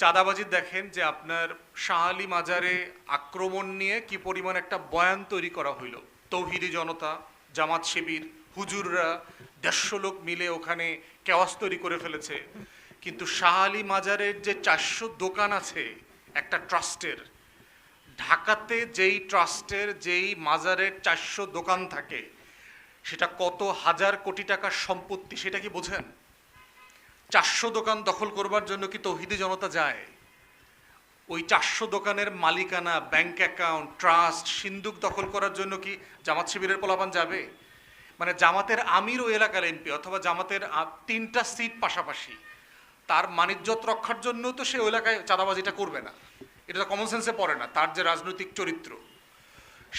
চাঁদাবাজি দেখেন যে আপনার শাহ আলী মাজারে আক্রমণ নিয়ে কি পরিমাণ একটা বয়ান তৈরি করা হইল। তৌহিদি জনতা, জামাত শিবির, হুজুররা ১৫০ লোক মিলে ওখানে কেওয়াস তৈরি করে ফেলেছে। কিন্তু শাহ আলী মাজারের যে ৪০০ দোকান আছে একটা ট্রাস্টের, ঢাকাতে যেই ট্রাস্টের যেই মাজারের ৪০০ দোকান থাকে সেটা কত হাজার কোটি টাকার সম্পত্তি সেটা কি বোঝেন? ৪০০ দোকান দখল করবার জন্য কি তৌহিদি জনতা যায়? ওই ৪০০ দোকানের মালিকানা, ব্যাংক অ্যাকাউন্ট, ট্রাস্ট, সিন্দুক দখল করার জন্য কি জামাত শিবিরের পোলাপান যাবে? মানে জামাতের আমির ও এলাকার এমপি অথবা জামাতের ৩টা সিট পাশাপাশি, তার মানিজ্যত রক্ষার জন্য তো সে ওই এলাকায় চাঁদাবাজিটা করবে না। এটা তো কমন সেন্সে পড়ে না, তার যে রাজনৈতিক চরিত্র।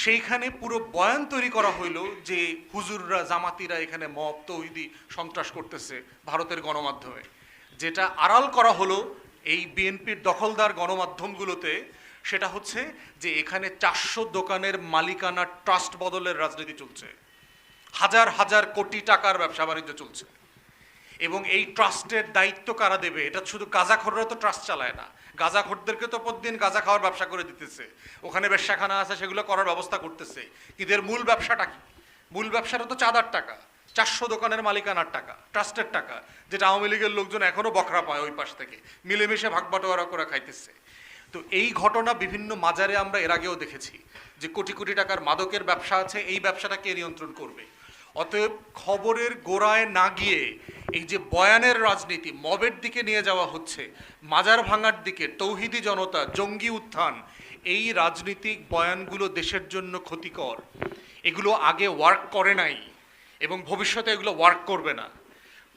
সেইখানে পুরো বয়ান তৈরি করা হইল যে হুজুররা, জামাতিরা এখানে মব তৌহিদি সন্ত্রাস করতেছে ভারতের গণমাধ্যমে। যেটা আড়াল করা হলো এই বিএনপির দখলদার গণমাধ্যমগুলোতে, সেটা হচ্ছে যে এখানে ৪০০ দোকানের মালিকানা ট্রাস্ট বদলের রাজনীতি চলছে, হাজার হাজার কোটি টাকার ব্যবসা বাণিজ্য চলছে। এবং এই ট্রাস্টের দায়িত্ব কারা দেবে? এটা শুধু গাঁজাখোররা তো ট্রাস্ট চালায় না, গাঁজাখোরদেরকে তো প্রতিদিন গাঁজা খাওয়ার ব্যবসা করে দিতেছে, ওখানে বেশ্যাখানা আছে সেগুলো করার ব্যবস্থা করতেছে। কিন্তু এর মূল ব্যবসাটা কি? মূল ব্যবসাটা তো চাঁদার টাকা, ৪০০ দোকানের মালিকানার টাকা, ট্রাস্টের টাকা, যেটা আওয়ামী লীগের লোকজন এখনও বকরা পায় ওই পাশ থেকে, মিলেমিশে ভাগ বাটোয়ারা করে খাইতেছে। তো এই ঘটনা বিভিন্ন মাজারে আমরা এর আগেও দেখেছি যে কোটি কোটি টাকার মাদকের ব্যবসা আছে, এই ব্যবসাটা কে নিয়ন্ত্রণ করবে? অতএব খবরের গোড়ায় না গিয়ে এই যে বয়ানের রাজনীতি, মবের দিকে নিয়ে যাওয়া হচ্ছে, মাজার ভাঙার দিকে, তৌহিদি জনতা, জঙ্গি উত্থান, এই রাজনীতিক বয়ানগুলো দেশের জন্য ক্ষতিকর। এগুলো আগে ওয়ার্ক করে নাই এবং ভবিষ্যতে এগুলো ওয়ার্ক করবে না।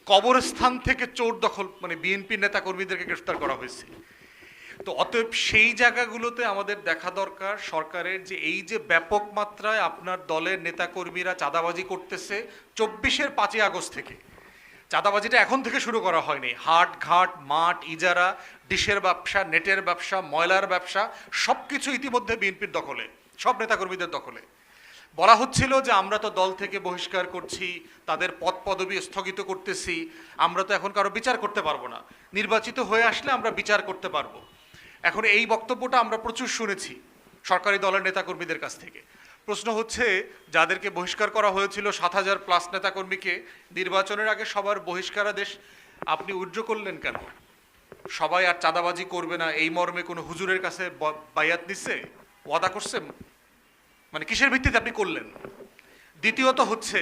কবরস্থান থেকে চোর দখল, মানে বিএনপি নেতা কর্মীদেরকে গ্রেফতার করা হয়েছে। তো অতএব সেই জায়গাগুলোতে আমাদের দেখা দরকার সরকারের, যে এই যে ব্যাপক মাত্রায় আপনার দলের নেতাকর্মীরা চাঁদাবাজি করতেছে ২৪-এর ৫ই আগস্ট থেকে। চাঁদাবাজিটা এখন থেকে শুরু করা হয়নি। হাট ঘাট, মাঠ ইজারা, ডিশের ব্যবসা, নেটের ব্যবসা, ময়লার ব্যবসা, সব কিছু ইতিমধ্যে বিএনপির দখলে, সব নেতাকর্মীদের দখলে। বলা হচ্ছিল যে আমরা তো দল থেকে বহিষ্কার করছি, তাদের পদ পদবি স্থগিত করতেছি, আমরা তো এখন কারো বিচার করতে পারবো না, নির্বাচিত হয়ে আসলে আমরা বিচার করতে পারবো। এখন এই বক্তব্যটা আমরা প্রচুর শুনেছি সরকারি দলের নেতাকর্মীদের কাছ থেকে। প্রশ্ন হচ্ছে, যাদেরকে বহিষ্কার করা হয়েছিল ৭,০০০+ নেতাকর্মীকে নির্বাচনের আগে সবার বহিষ্কারাদেশ আপনি উইথড্র করলেন কেন? সবাই আর চাঁদাবাজি করবে না এই মর্মে কোনো হুজুরের কাছে বায়াত নিচ্ছে, ওয়াদা করছে? মানে কিসের ভিত্তিতে আপনি করলেন? দ্বিতীয়ত হচ্ছে,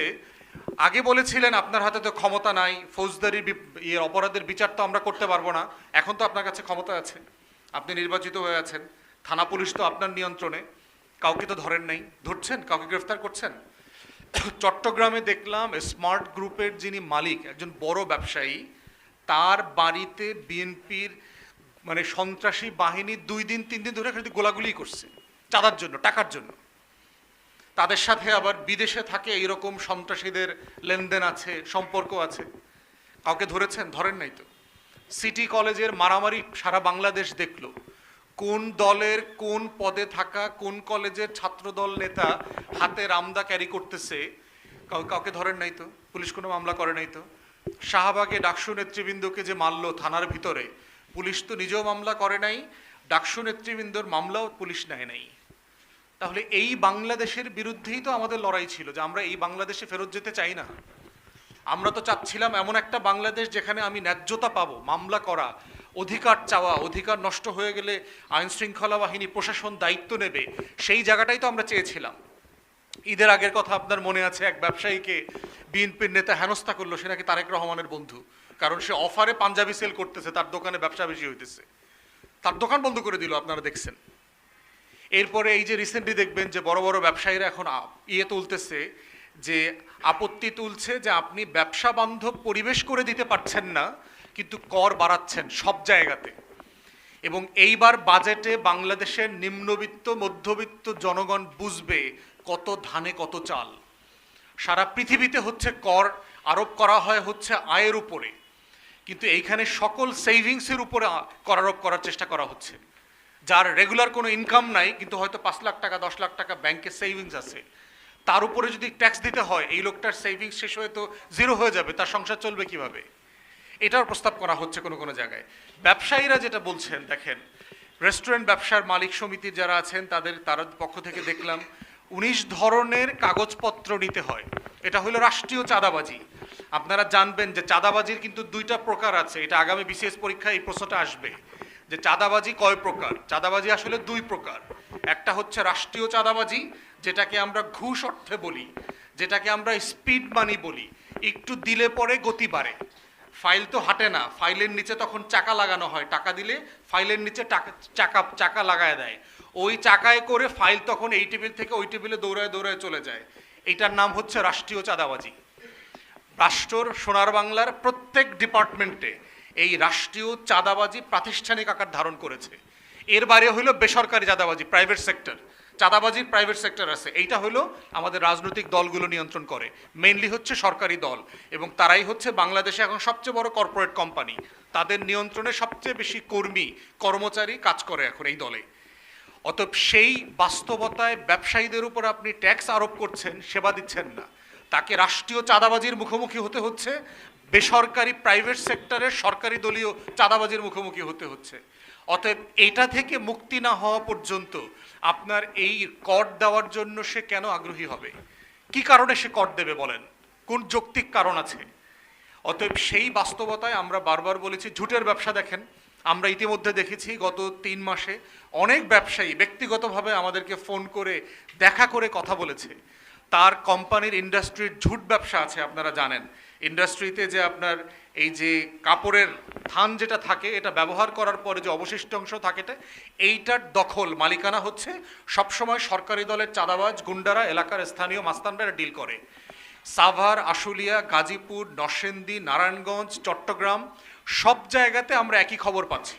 আগে বলেছিলেন আপনার হাতে তো ক্ষমতা নাই, ফৌজদারি অপরাধের বিচার তো আমরা করতে পারবো না। এখন তো আপনার কাছে ক্ষমতা আছে, আপনি নির্বাচিত হয়ে আছেন, থানা পুলিশ তো আপনার নিয়ন্ত্রণে, কাউকে তো ধরেন নাই, ধরছেন, কাউকে গ্রেফতার করছেন? চট্টগ্রামে দেখলাম স্মার্ট গ্রুপের যিনি মালিক, একজন বড় ব্যবসায়ী, তার বাড়িতে বিএনপির মানে সন্ত্রাসী বাহিনী 2-3 দিন ধরে খালি গোলাগুলি করছে চাঁদার জন্য, টাকার জন্য। তাদের সাথে আবার বিদেশে থাকে এইরকম সন্ত্রাসীদের লেনদেন আছে, সম্পর্ক আছে। কাউকে ধরেছেন? ধরেন নাই তো। সিটি কলেজের মারামারি সারা বাংলাদেশ দেখলো, কোন দলের কোন পদে থাকা কোন কলেজের ছাত্রদল নেতা হাতে রামদা ক্যারি করতেছে, কাউকে ধরেন নাই তো, পুলিশ কোনো মামলা করে নাই তো। শাহবাগে ডাকসু নেতৃবৃন্দকে যে মারলো থানার ভিতরে, পুলিশ তো নিজেও মামলা করে নাই, ডাকসু নেতৃবৃন্দর মামলাও পুলিশ নেয় নাই। তাহলে এই বাংলাদেশের বিরুদ্ধেই তো আমাদের লড়াই ছিল, যে আমরা এই বাংলাদেশে ফেরত যেতে চাই না। আমরা তো চাচ্ছিলাম এমন একটা বাংলাদেশ যেখানে আমি ন্যায্যতা পাবো, মামলা করা, অধিকার চাওয়া, অধিকার নষ্ট হয়ে গেলে আইন শৃঙ্খলা বাহিনী প্রশাসন দায়িত্ব নেবে, সেই জায়গাটাই তো আমরা চেয়েছিলাম। ঈদের আগের কথা আপনার মনে আছে, এক ব্যবসায়ীকে বিএনপির নেতা হেনস্থা করলো, সে নাকি তারেক রহমানের বন্ধু, কারণ সে অফারে পাঞ্জাবি সেল করতেছে, তার দোকানে ব্যবসা বেশি হইতেছে, তার দোকান বন্ধ করে দিল, আপনারা দেখছেন। এরপরে এই যে রিসেন্টলি দেখবেন যে বড় বড় ব্যবসায়ীরা এখন তুলতেছে, যে আপত্তি তুলছে যে আপনি ব্যবসা বান্ধব পরিবেশ করে দিতে পারছেন না, কিন্তু কর বাড়াচ্ছেন সব জায়গাতে। এবং এইবার বাজেটে বাংলাদেশের নিম্নবিত্ত মধ্যবিত্ত জনগণ বুঝবে কত ধানে কত চাল। সারা পৃথিবীতে হচ্ছে কর আরোপ করা হয় হচ্ছে আয়ের উপরে, কিন্তু এইখানে সকল সেভিংসের উপরে কর আরোপ করার চেষ্টা করা হচ্ছে। যার রেগুলার কোনো ইনকাম নাই, কিন্তু হয়তো 5 লাখ টাকা 10 লাখ টাকা ব্যাংকে সেভিংস আছে, তার উপরে যদি ট্যাক্স দিতে হয়, এই লোকটার সেভিংস শেষ হয়ে তো জিরো হয়ে যাবে, তার সংসার চলবে কিভাবে? এটার প্রস্তাব করা হচ্ছে কোনো কোনো জায়গায়। ব্যবসায়ীরা যেটা বলছেন, দেখেন রেস্টুরেন্ট ব্যবসার মালিক সমিতির যারা আছেন তার পক্ষ থেকে দেখলাম 19 ধরনের কাগজপত্র নিতে হয়। এটা হলো রাষ্ট্রীয় চাঁদাবাজি। আপনারা জানবেন যে চাঁদাবাজির কিন্তু দুইটা প্রকার আছে, এটা আগামী বিসিএস পরীক্ষায় এই প্রশ্নটা আসবে যে চাঁদাবাজি কয় প্রকার। চাঁদাবাজি আসলে দুই প্রকার। একটা হচ্ছে রাষ্ট্রীয় চাঁদাবাজি, যেটাকে আমরা ঘুষ অর্থে বলি, যেটাকে আমরা স্পিড মানি বলি, একটু দিলে পরে গতি বাড়ে। ফাইল তো হাঁটে না, ফাইলের নিচে তখন চাকা লাগানো হয়, টাকা দিলে ফাইলের নিচে চাকা লাগায় দেয়, ওই চাকায় করে ফাইল তখন এই টেবিল থেকে ওই টেবিলে দৌড়ায় দৌড়ায় চলে যায়। এইটার নাম হচ্ছে রাষ্ট্রীয় চাঁদাবাজি। রাষ্ট্রর সোনার বাংলার প্রত্যেক ডিপার্টমেন্টে এই রাষ্ট্রীয় চাঁদাবাজি প্রাতিষ্ঠানিক আকার ধারণ করেছে। এর বাইরে হলো বেসরকারি চাঁদাবাজি, প্রাইভেট সেক্টর চাঁদাবাজির প্রাইভেট সেক্টর আছে। এইটা হলো আমাদের রাজনৈতিক দলগুলো নিয়ন্ত্রণ করে, মেইনলি হচ্ছে সরকারি দল, এবং তারাই হচ্ছে বাংলাদেশে এখন সবচেয়ে বড় কর্পোরেট কোম্পানি। তাদের নিয়ন্ত্রণে সবচেয়ে বেশি কর্মচারী কাজ করে এখন এই দলে। অতএব সেই বাস্তবতায় ব্যবসায়ীদের উপর আপনি ট্যাক্স আরোপ করছেন, সেবা দিচ্ছেন না, তাকে রাষ্ট্রীয় চাঁদাবাজির মুখোমুখি হতে হচ্ছে, বেসরকারি প্রাইভেট সেক্টরের সরকারি দলীয় চাঁদাবাজির মুখোমুখি হতে হচ্ছে। অতএব এটা থেকে মুক্তি না হওয়া পর্যন্ত আপনার এই কর দেওয়ার জন্য সে কেন আগ্রহী হবে? কি কারণে সে কর দেবে বলেন? কোন যৌক্তিক কারণ আছে? অতএব সেই বাস্তবতায় আমরা বারবার বলেছি, ঝুটের ব্যবসা দেখেন, আমরা ইতিমধ্যে দেখেছি গত 3 মাসে অনেক ব্যবসায়ী ব্যক্তিগতভাবে আমাদেরকে ফোন করে দেখা করে কথা বলেছে। তার কোম্পানির ইন্ডাস্ট্রির ঝুট ব্যবসা আছে, আপনারা জানেন ইন্ডাস্ট্রিতে যে আপনার এই যে কাপড়ের থান যেটা থাকে, এটা ব্যবহার করার পরে যে অবশিষ্ট অংশ থাকে, এইটার দখল মালিকানা হচ্ছে সবসময় সরকারি দলের চাঁদাবাজ গুন্ডারা, এলাকার স্থানীয় মাস্তানরা ডিল করে। সাভার, আশুলিয়া, গাজীপুর, নরসিংদী, নারায়ণগঞ্জ, চট্টগ্রাম সব জায়গাতে আমরা একই খবর পাচ্ছি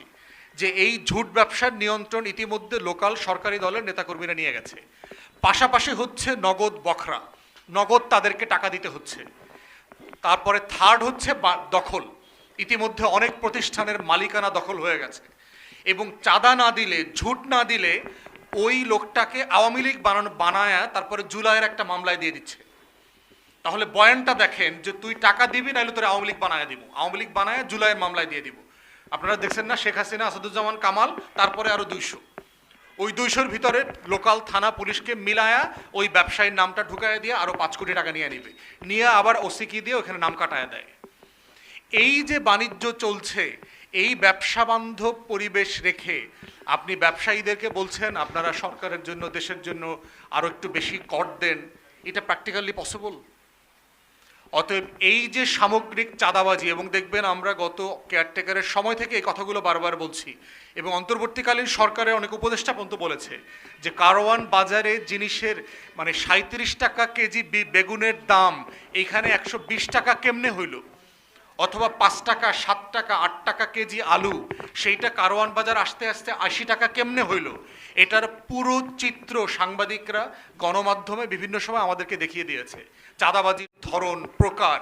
যে এই ঝুট ব্যবসার নিয়ন্ত্রণ ইতিমধ্যে লোকাল সরকারি দলের নেতাকর্মীরা নিয়ে গেছে। পাশাপাশি হচ্ছে নগদ বখরা, নগদ তাদেরকে টাকা দিতে হচ্ছে। তারপরে থার্ড হচ্ছে দখল, ইতিমধ্যে অনেক প্রতিষ্ঠানের মালিকানা দখল হয়ে গেছে, এবং চাঁদা না দিলে, ঝুট না দিলে ওই লোকটাকে আওয়ামী লীগ বানায় তারপরে জুলাইয়ের একটা মামলায় দিয়ে দিচ্ছে। তাহলে বয়ানটা দেখেন যে তুই টাকা দিবি, নাহলে তোর আওয়ামী লীগ বানায় দিব, আওয়ামী লীগ বানায় জুলাইয়ের মামলায় দিয়ে দিব। আপনারা দেখছেন না, শেখ হাসিনা, আসাদুজ্জামান কামাল, তারপরে আরো 200, ওই 200-র ভিতরে লোকাল থানা পুলিশকে মিলায়া ওই ব্যবসায়ীর নামটা ঢুকায় দিয়ে আরো 5 কোটি টাকা নিয়ে নিবে, নিয়ে আবার ওসিকি দিয়ে ওখানে নাম কাটায় দেয়। এই যে বাণিজ্য চলছে, এই ব্যবসা বান্ধব পরিবেশ রেখে আপনি ব্যবসায়ীদেরকে বলছেন আপনারা সরকারের জন্য, দেশের জন্য আরো একটু বেশি কর দেন, এটা প্র্যাকটিক্যালি পসিবল? অতএব এই যে সামগ্রিক চাঁদাবাজি, এবং দেখবেন আমরা গত কেয়ারটেকারের সময় থেকে এই কথাগুলো বারবার বলছি, এবং অন্তর্বর্তীকালীন সরকারের অনেক উপদেষ্টা পর্যন্ত বলেছে যে কারওয়ান বাজারে জিনিসের মানে 37 টাকা কেজি বেগুনের দাম এইখানে 120 টাকা কেমনে হইল, অথবা 5 টাকা, 7 টাকা, 8 টাকা কেজি আলু, সেইটা কারওয়ান বাজার আসতে আসতে 80 টাকা কেমনে হইল, এটার পুরো চিত্র সাংবাদিকরা গণমাধ্যমে বিভিন্ন সময় আমাদেরকে দেখিয়ে দিয়েছে। চাঁদাবাজির ধরন, প্রকার,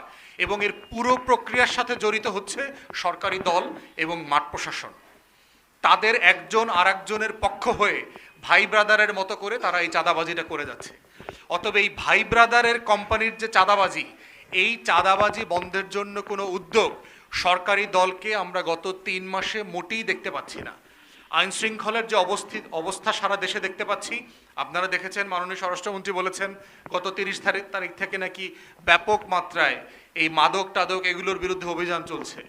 এবং এর পুরো প্রক্রিয়ার সাথে জড়িত হচ্ছে সরকারি দল এবং মাঠ প্রশাসন। তাদের একজন আর একজনের পক্ষ হয়ে ভাই ব্রাদারের মতো করে তারা এই চাঁদাবাজিটা করে যাচ্ছে। অতএব এই ভাই ব্রাদারের কোম্পানির যে চাঁদাবাজি, এই চাঁদাবাজি বন্ধের জন্য কোনো উদ্যোগ সরকারি দলকে আমরা গত 3 মাসে মোটেই দেখতে পাচ্ছি না। আইন শৃঙ্খলার যে অবস্থা সারা দেশে দেখতে পাচ্ছি, আপনারা দেখেছেন মাননীয় স্বরাষ্ট্রমন্ত্রী বলেছেন গত 30 তারিখ থেকে নাকি ব্যাপক মাত্রায় এই মাদক টাদক এগুলোর বিরুদ্ধে অভিযান চলছে।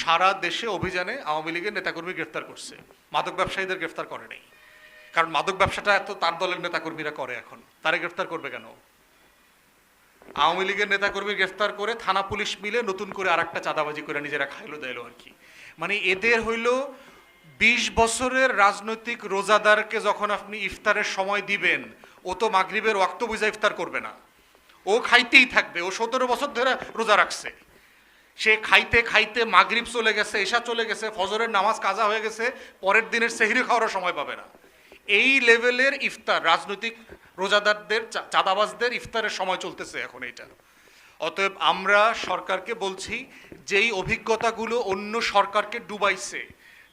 সারা দেশে অভিযানে আওয়ামী লীগের নেতাকর্মী গ্রেফতার করছে, মাদক ব্যবসায়ীদের গ্রেফতার করে নাই। কারণ মাদক ব্যবসাটা এত তার দলের নেতাকর্মীরা করে, এখন তারা গ্রেফতার করবে কেন? আওয়ামী লীগের নেতাকর্মী গ্রেফতার করে থানা পুলিশ মিলে নতুন করে আর একটা চাঁদাবাজি করে নিজেরা খাইলো দিলো আর কি। মানে এদের হইল 20 বছরের রাজনৈতিক রোজাদারকে যখন আপনি ইফতারের সময় দিবেন, ও তো মাগরিবের ওয়াক্ত বুঝা ইফতার করবে না, ও খাইতেই থাকবে। ও 17 বছর ধরে রোজা রাখছে, সে খাইতে খাইতে মাগরিব চলে গেছে, এশা চলে গেছে, ফজরের নামাজ কাজা হয়ে গেছে, পরের দিনের সেহরি খাওয়ার সময় পাবে না। এই লেভেলের ইফতার রাজনৈতিক রোজাদারদের, চাঁদাবাজদের ইফতারের সময় চলতেছে এখন এইটা। অতএব আমরা সরকারকে বলছি, যেই অভিজ্ঞতাগুলো অন্য সরকারকে ডুবাইছে,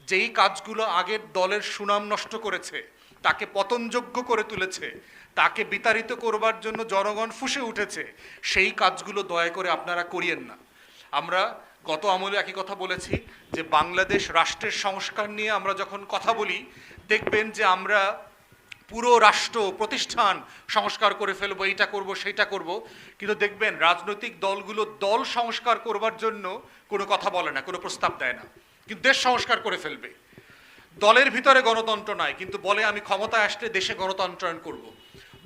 যেই কাজগুলো আগের দলের সুনাম নষ্ট করেছে, তাকে পতনযোগ্য করে তুলেছে, তাকে বিতাড়িত করবার জন্য জনগণ ফুঁসে উঠেছে, সেই কাজগুলো দয়া করে আপনারা করিয়েন না। আমরা গত আমলে একই কথা বলেছি যে বাংলাদেশ রাষ্ট্রের সংস্কার নিয়ে আমরা যখন কথা বলি, দেখবেন যে আমরা পুরো রাষ্ট্র প্রতিষ্ঠান সংস্কার করে ফেলবো, এইটা করব সেইটা করব, কিন্তু দেখবেন রাজনৈতিক দলগুলো দল সংস্কার করবার জন্য কোনো কথা বলে না, কোনো প্রস্তাব দেয় না, কিন্তু দেশ সংস্কার করে ফেলবে। দলের ভিতরে গণতন্ত্র নাই, কিন্তু বলে আমি ক্ষমতায় আসলে দেশে গণতন্ত্রায়ন করব।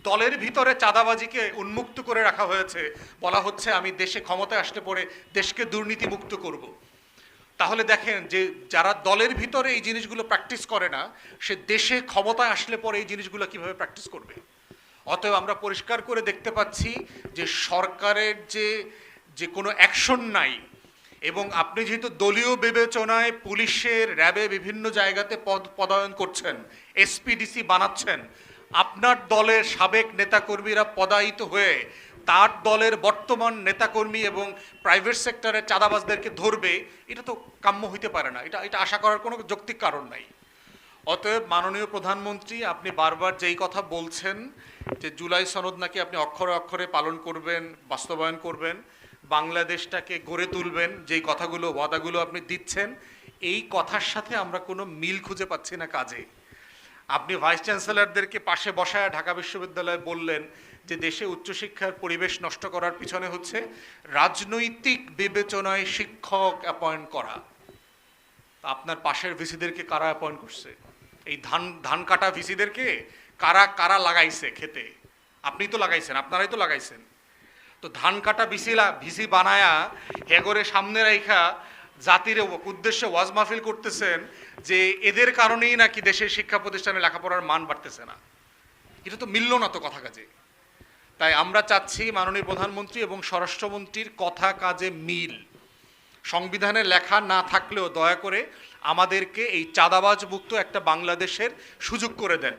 দলের ভিতরে চাঁদাবাজিকে উন্মুক্ত করে রাখা হয়েছে, বলা হচ্ছে আমি দেশে ক্ষমতায় আসলে পরে দেশকে দুর্নীতিমুক্ত করব। তাহলে দেখেন যে যারা দলের ভিতরে এই জিনিসগুলো প্র্যাকটিস করে না, সে দেশে ক্ষমতায় আসলে পরে এই জিনিসগুলো কিভাবে প্র্যাকটিস করবে? অতএব আমরা পরিষ্কার করে দেখতে পাচ্ছি যে সরকারের যে কোনো অ্যাকশন নাই, এবং আপনি যেহেতু দলীয় বিবেচনায় পুলিশের, র্যাবে বিভিন্ন জায়গাতে পদায়ন করছেন, এসপিডিসি বানাচ্ছেন, আপনার দলের সাবেক নেতাকর্মীরা পদায়িত হয়ে তার দলের বর্তমান নেতাকর্মী এবং প্রাইভেট সেক্টরের চাঁদাবাজদেরকে ধরবে, এটা তো কাম্য হইতে পারে না। এটা আশা করার কোনো যৌক্তিক কারণ নাই। অতএব মাননীয় প্রধানমন্ত্রী, আপনি বারবার যেই কথা বলছেন যে জুলাই সনদ নাকি আপনি অক্ষরে অক্ষরে পালন করবেন, বাস্তবায়ন করবেন, বাংলাদেশটাকে গড়ে তুলবেন, যেই কথাগুলো ওয়াদাগুলো আপনি দিচ্ছেন, এই কথার সাথে আমরা কোনো মিল খুঁজে পাচ্ছি না কাজে। আপনি ভাইস চ্যান্সেলরদেরকে পাশে বসায় ঢাকা বিশ্ববিদ্যালয়ে বললেন যে দেশে উচ্চশিক্ষার পরিবেশ নষ্ট করার পিছনে হচ্ছে রাজনৈতিক বিবেচনায় শিক্ষক অ্যাপয়েন্ট করা। আপনার পাশের ভিসিদেরকে কারা অ্যাপয়েন্ট করছে? এই ধান কাটা ভিসিদেরকে কারা কারা লাগাইছে খেতে? আপনি তো লাগাইছেন, আপনারাই তো লাগাইছেন। তো ধান কাটা ভিসি বানায়া হেগরে সামনে রাইখা জাতির উদ্দেশ্যে ওয়াজ মাহফিল করতেছেন যে এদের কারণেই নাকি দেশের শিক্ষা প্রতিষ্ঠানে লেখাপড়ার মান বাড়তেছে না। এটা তো মিলল না তো কথা কাজে। তাই আমরা চাচ্ছি মাননীয় প্রধানমন্ত্রী এবং স্বরাষ্ট্রমন্ত্রীর কথা কাজে মিল। সংবিধানে লেখা না থাকলেও দয়া করে আমাদেরকে এই চাঁদাবাজ মুক্ত একটা বাংলাদেশের সুযোগ করে দেন।